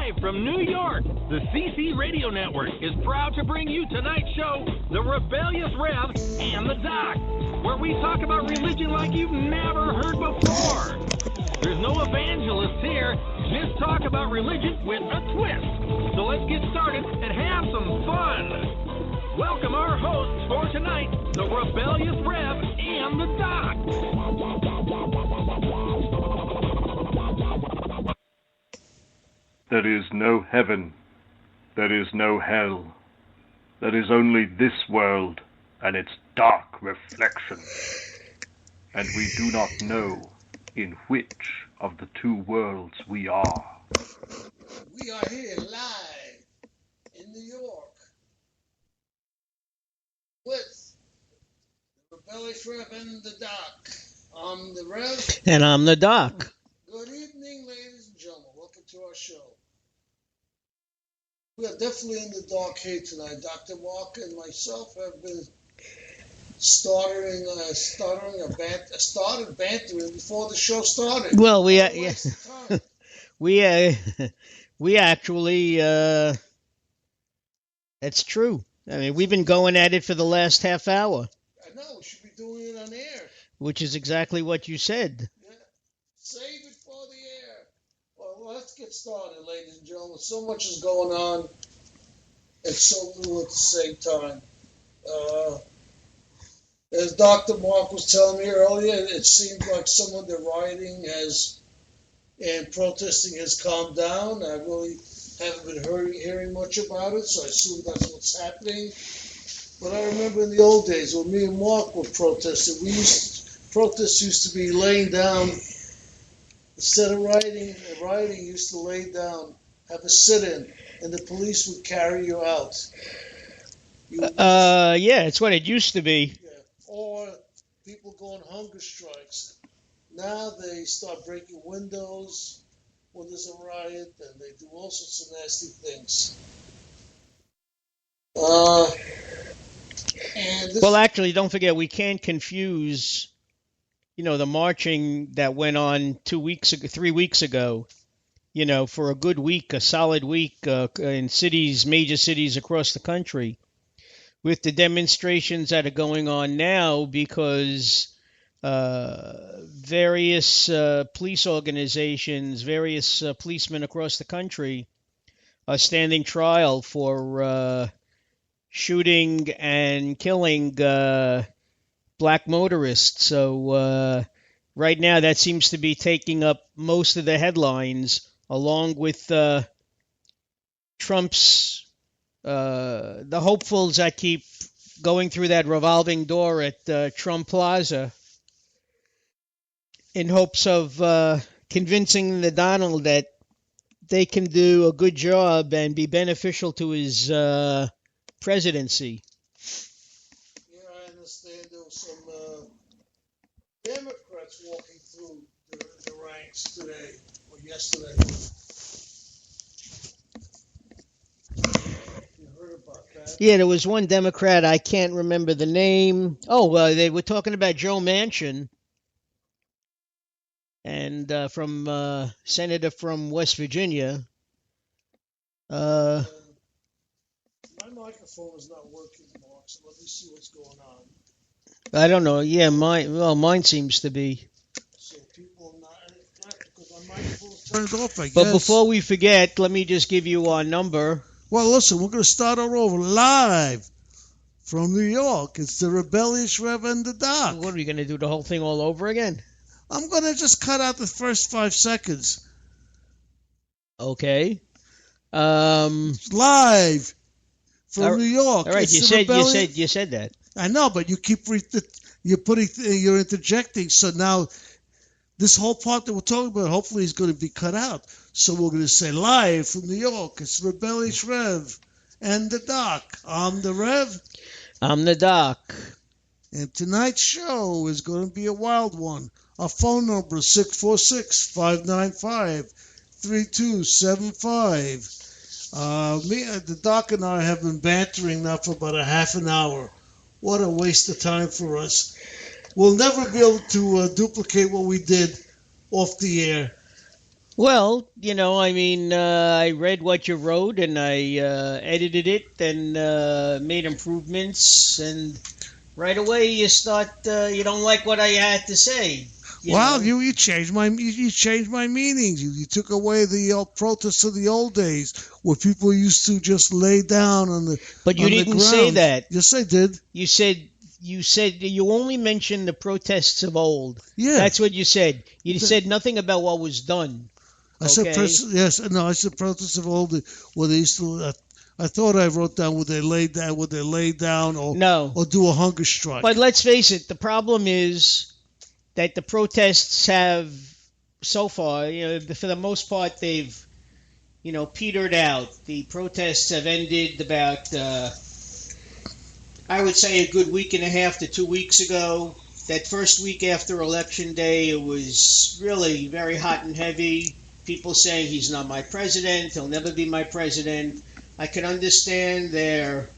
Live from New York, the CC Radio Network is proud to bring you tonight's show, The Rebellious Rev and the Doc, where we talk about religion like you've never heard before. There's no evangelists here, just talk about religion with a twist. So let's get started and have some fun. Welcome our hosts for tonight, The Rebellious Rev and the Doc. There is no heaven, there is no hell, there is only this world and its dark reflection. And we do not know in which of the two worlds we are. We are here live in New York with the Rebellious Rev and the Doc. I'm the Rev. And I'm the Doc. Good evening, ladies and gentlemen. Welcome to our show. We are definitely in the dark here tonight. Dr. Walker and myself have been started bantering before the show started. Well, we actually, that's true. I mean, we've been going at it for the last half hour. I know, we should be doing it on air. Which is exactly what you said. Yeah. Save it for the air. Well, let's get started, ladies and gentlemen. So much is going on and so little at the same time. As Dr. Mark was telling me earlier, it seems like some of the rioting and protesting has calmed down. I really haven't been hearing much about it, so I assume that's what's happening. But I remember in the old days when me and Mark were protesting, protests used to be laying down. Instead of rioting used to lay down, have a sit-in, and the police would carry you out. Yeah, it's what it used to be. Yeah. Or people go on hunger strikes. Now they start breaking windows when there's a riot, and they do all sorts of nasty things. Well, actually, don't forget, we can't confuse, the marching that went on 3 weeks ago, for a good week, a solid week in major cities across the country, with the demonstrations that are going on now because various police organizations, various policemen across the country are standing trial for shooting and killing black motorists. So right now that seems to be taking up most of the headlines, along with Trump's the hopefuls that keep going through that revolving door at Trump Plaza in hopes of convincing the Donald that they can do a good job and be beneficial to his presidency. Yeah, I understand there was some Democrats walking through the ranks today or yesterday. You heard about that? Yeah, there was one Democrat, I can't remember the name. Oh, they were talking about Joe Manchin, and from Senator from West Virginia. My microphone is not working, Mark, so let me see what's going on. I don't know. Yeah, mine seems to be. So people not because my microphone is turned off, I guess. But before we forget, let me just give you our number. Well, listen, we're going to start all over live from New York. It's the Rebellious Rev and the Doc. What, are you going to do the whole thing all over again? I'm going to just cut out the first 5 seconds. Okay. Live from New York. All right, you said that. I know, but you keep you're interjecting. So now this whole part that we're talking about hopefully is going to be cut out. So we're going to say live from New York. It's Rebellious Rev and the Doc. I'm the Rev. I'm the Doc. And tonight's show is going to be a wild one. Our phone number is 646-595-3275. The Doc and I have been bantering now for about a half an hour. What a waste of time for us. We'll never be able to duplicate what we did off the air. Well, I read what you wrote and I edited it and made improvements. And right away you don't like what I had to say. Well, you changed you changed my meanings. You took away the protests of the old days, where people used to just lay down on the But you on the didn't say ground. that. Yes, I did. You said you only mentioned the protests of old. Yeah, That's what you said. You said nothing about what was done. I said Okay. yes. No, I said protests of old, where they used to. I thought I wrote down would they lay down No. or do a hunger strike. But let's face it, the problem is that the protests have so far, for the most part, they've, petered out. The protests have ended about, I would say, a good week and a half to 2 weeks ago. That first week after Election Day, it was really very hot and heavy. People saying he's not my president, he'll never be my president. I can understand their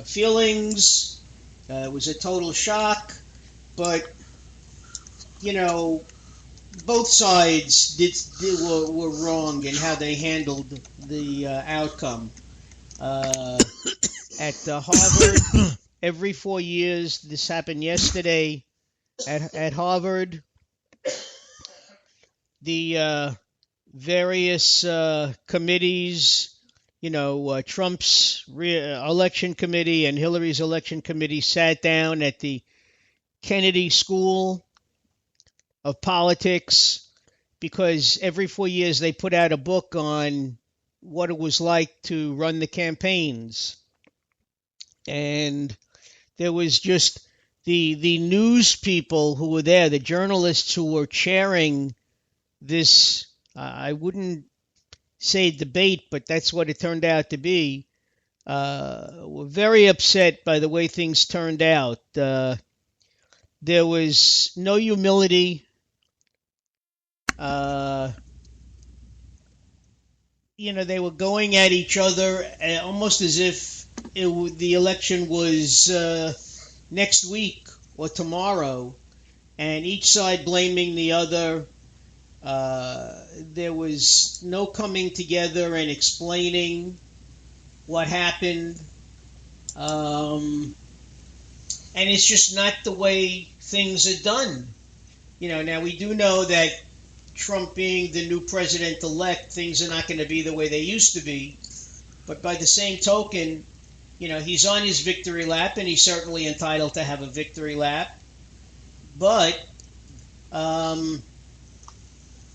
feelings. It was a total shock, but both sides were wrong in how they handled the outcome. At Harvard, every 4 years, this happened yesterday. At Harvard, the various committees, Trump's election committee and Hillary's election committee sat down at the Kennedy School of Politics, because every 4 years they put out a book on what it was like to run the campaigns. And there was just the news people who were there, the journalists who were chairing this, I wouldn't say debate, but that's what it turned out to be, were very upset by the way things turned out. There was no humility. They were going at each other almost as if the election was next week or tomorrow, and each side blaming the other. There was no coming together and explaining what happened. And it's just not the way things are done. Now we do know that Trump being the new president-elect, things are not going to be the way they used to be. But by the same token, he's on his victory lap, and he's certainly entitled to have a victory lap. But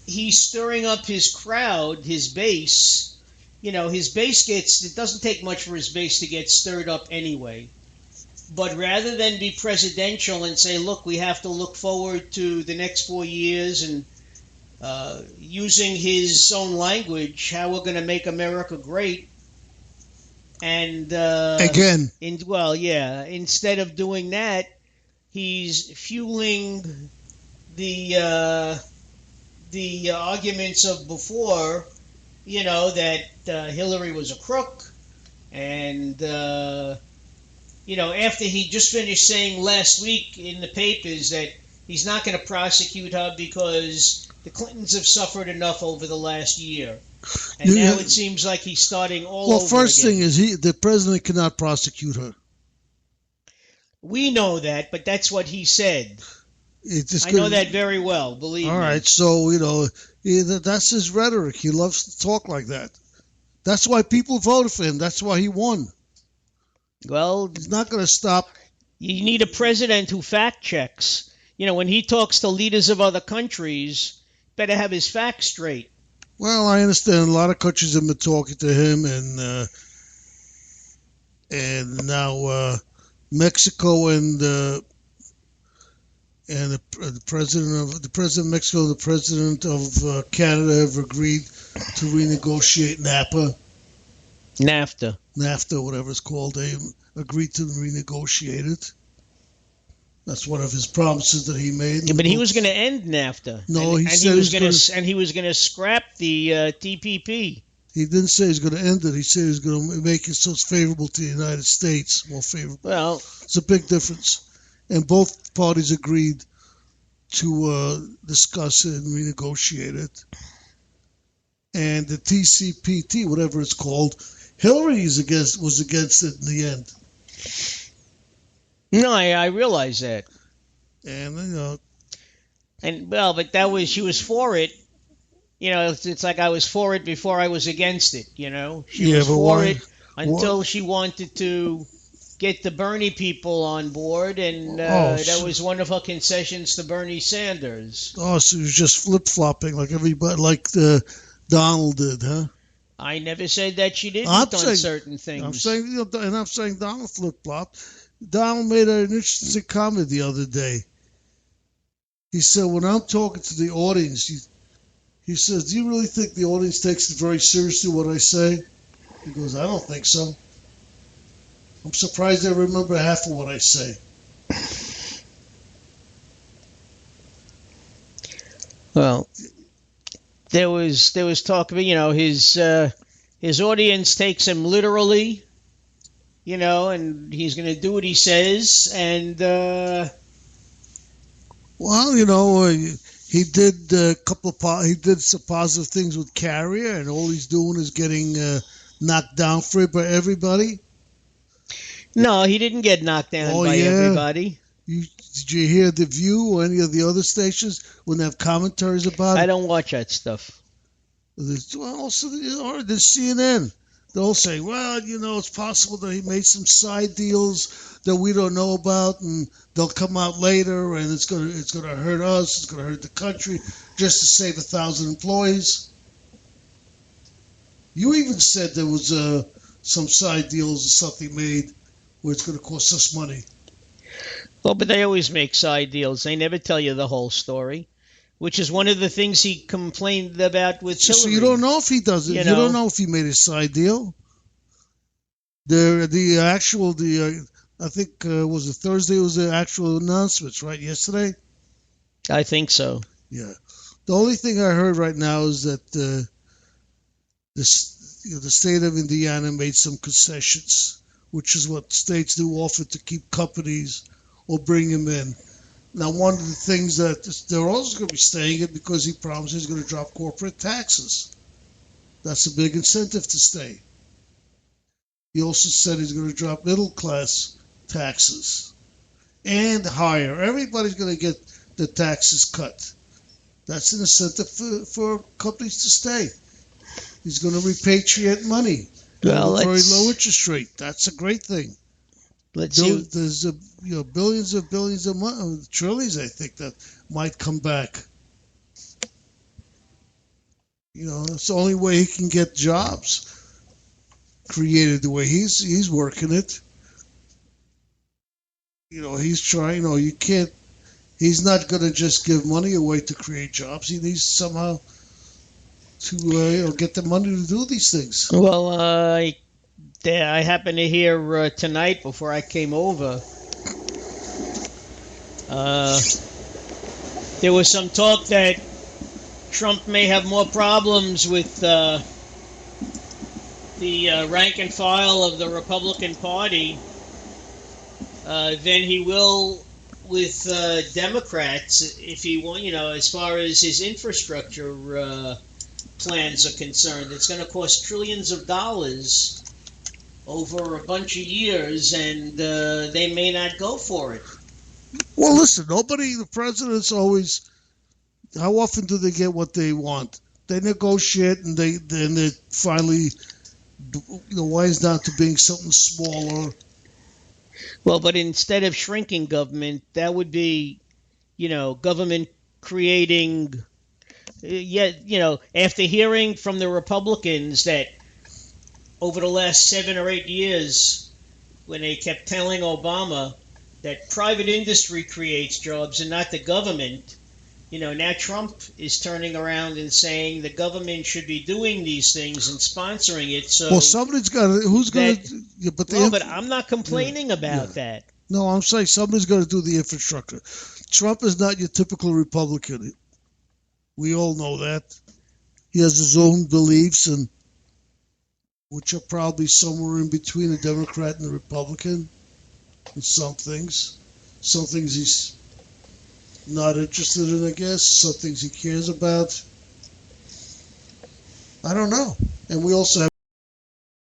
he's stirring up his crowd, his base. His base it doesn't take much for his base to get stirred up anyway. But rather than be presidential and say, look, we have to look forward to the next 4 years and using his own language, how we're going to make America great. And again, instead of doing that, he's fueling the arguments of before, that Hillary was a crook, and after he just finished saying last week in the papers that he's not going to prosecute her because the Clintons have suffered enough over the last year. And now it seems like he's starting all over again. Well, first thing is the president cannot prosecute her. We know that, but that's what he said. I know that very well, believe me. All right, so, that's his rhetoric. He loves to talk like that. That's why people voted for him. That's why he won. Well, he's not going to stop. You need a president who fact checks. When he talks to leaders of other countries, better have his facts straight. Well, I understand a lot of countries have been talking to him, and now Mexico and the president of Mexico and the president of Canada have agreed to renegotiate NAFTA, whatever it's called. They agreed to renegotiate it. That's one of his promises that he made. Yeah, but he was going to end NAFTA. No, he was going to scrap the TPP. He didn't say he's going to end it. He said he's going to make it so it's favorable to the United States, more favorable. Well, it's a big difference, and both parties agreed to discuss it and renegotiate it. and the TCPT, whatever it's called, Hillary was against it in the end. No, I realize that. And but she was for it. It's like I was for it before I was against it. She was for it until she wanted to get the Bernie people on board, and that was one of her concessions to Bernie Sanders. Oh, so she was just flip-flopping like everybody, like Donald did, huh? I never said that she didn't on certain things. I'm saying Donald flip-flopped. Donald made an interesting comment the other day. He said, when I'm talking to the audience, he says, do you really think the audience takes it very seriously what I say? He goes, I don't think so. I'm surprised they remember half of what I say. Well, there was talk of, his audience takes him literally, and he's going to do what he says, and he did some positive things with Carrier, and all he's doing is getting knocked down for it by everybody. No, he didn't get knocked down by everybody. Did you hear The View or any of the other stations when they have commentaries about it? I don't watch that stuff. Also, the CNN. They'll say, well, it's possible that he made some side deals that we don't know about, and they'll come out later, and it's gonna hurt us, it's gonna hurt the country, just to save 1,000 employees. You even said there was some side deals or something made where it's going to cost us money. Well, but they always make side deals. They never tell you the whole story, which is one of the things he complained about with Hillary. So you don't know if he does it. You don't know if he made a side deal. I think was it Thursday? Was the actual announcements, right? Yesterday. I think so. Yeah. The only thing I heard right now is that the state of Indiana made some concessions, which is what states do offer to keep companies or bring them in. Now, one of the things that they're also going to be staying in because he promised he's going to drop corporate taxes. That's a big incentive to stay. He also said he's going to drop middle class taxes and higher. Everybody's going to get the taxes cut. That's an incentive for companies to stay. He's going to repatriate money at a very low interest rate. That's a great thing. There's billions of money, trillions, I think, that might come back. That's the only way he can get jobs created the way he's working it. He's trying. You can't. He's not going to just give money away to create jobs. He needs somehow to get the money to do these things. Well, I happened to hear tonight before I came over. There was some talk that Trump may have more problems with the rank and file of the Republican Party than he will with Democrats if he want. As far as his infrastructure plans are concerned, it's going to cost trillions of dollars over a bunch of years, and they may not go for it. Well, listen, the presidents always, how often do they get what they want? They negotiate, and then they finally winds down to being something smaller. Well, but instead of shrinking government, that would be, government creating, after hearing from the Republicans that over the last 7 or 8 years, when they kept telling Obama that private industry creates jobs and not the government, now Trump is turning around and saying the government should be doing these things and sponsoring it. So, well, somebody's got to. Who's going to? Yeah, but I'm not complaining about that. No, I'm saying somebody's got to do the infrastructure. Trump is not your typical Republican. We all know that. He has his own beliefs, and which are probably somewhere in between a Democrat and a Republican in some things. Some things he's not interested in, I guess. Some things he cares about. I don't know. And we also have